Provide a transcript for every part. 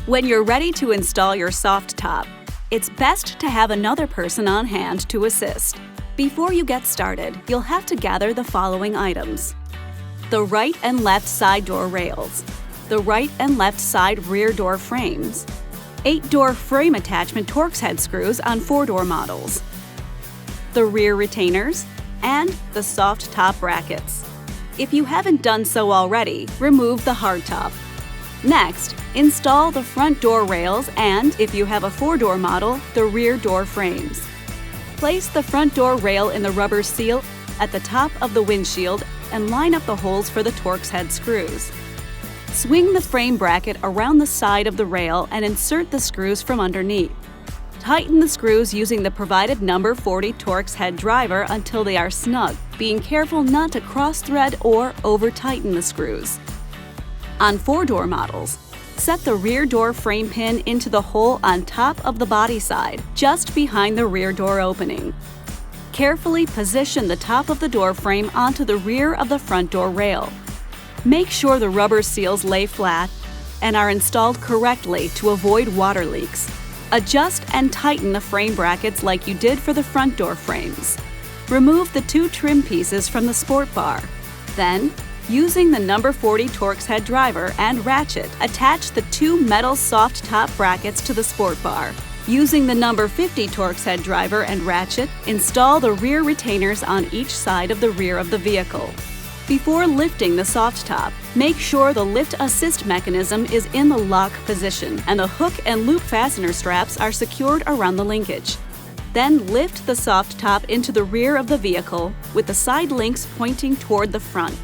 When you're ready to install your soft top, it's best to have another person on hand to assist. Before you get started, you'll have to gather the following items: the right and left side door rails, the right and left side rear door frames, 8-door frame attachment Torx head screws on 4-door models, the rear retainers, and the soft top brackets. If you haven't done so already, remove the hardtop. Next, install the front door rails and, if you have a 4-door model, the rear door frames. Place the front door rail in the rubber seal at the top of the windshield and line up the holes for the Torx head screws. Swing the frame bracket around the side of the rail and insert the screws from underneath. Tighten the screws using the provided number 40 Torx head driver until they are snug, being careful not to cross-thread or over-tighten the screws. On 4-door models, set the rear door frame pin into the hole on top of the body side, just behind the rear door opening. Carefully position the top of the door frame onto the rear of the front door rail. Make sure the rubber seals lay flat and are installed correctly to avoid water leaks. Adjust and tighten the frame brackets like you did for the front door frames. Remove the 2 trim pieces from the sport bar. Then, using the number 40 Torx head driver and ratchet, attach the 2 metal soft top brackets to the sport bar. Using the number 50 Torx head driver and ratchet, install the rear retainers on each side of the rear of the vehicle. Before lifting the soft top, make sure the lift assist mechanism is in the lock position and the hook and loop fastener straps are secured around the linkage. Then lift the soft top into the rear of the vehicle with the side links pointing toward the front.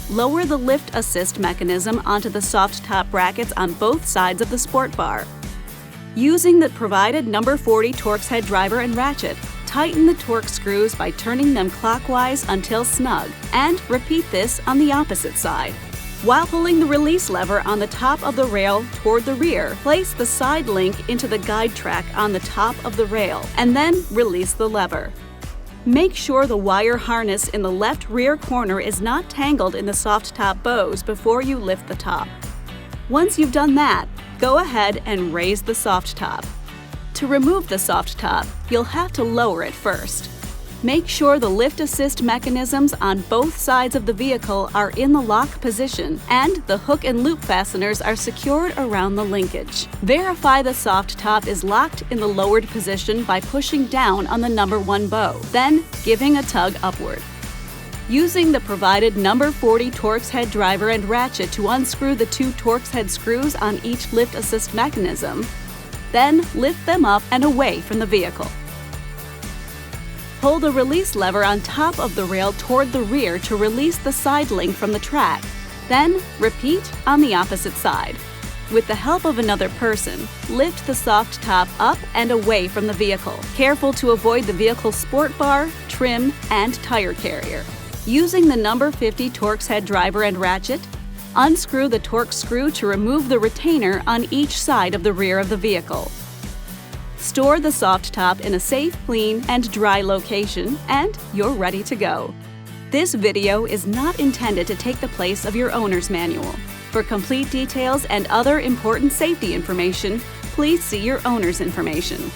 Lower the lift assist mechanism onto the soft top brackets on both sides of the sport bar. Using the provided number 40 Torx head driver and ratchet, tighten the Torx screws by turning them clockwise until snug, and repeat this on the opposite side. While pulling the release lever on the top of the rail toward the rear, place the side link into the guide track on the top of the rail, and then release the lever. Make sure the wire harness in the left rear corner is not tangled in the soft top bows before you lift the top. Once you've done that, go ahead and raise the soft top. To remove the soft top, you'll have to lower it first. Make sure the lift assist mechanisms on both sides of the vehicle are in the lock position and the hook and loop fasteners are secured around the linkage. Verify the soft top is locked in the lowered position by pushing down on the number 1 bow, then giving a tug upward. Using the provided number 40 Torx head driver and ratchet to unscrew the 2 Torx head screws on each lift assist mechanism, then lift them up and away from the vehicle. Pull the release lever on top of the rail toward the rear to release the side link from the track. Then repeat on the opposite side. With the help of another person, lift the soft top up and away from the vehicle, careful to avoid the vehicle's sport bar, trim, and tire carrier. Using the number 50 Torx head driver and ratchet, unscrew the Torx screw to remove the retainer on each side of the rear of the vehicle. Store the soft top in a safe, clean, and dry location, and you're ready to go. This video is not intended to take the place of your owner's manual. For complete details and other important safety information, please see your owner's information.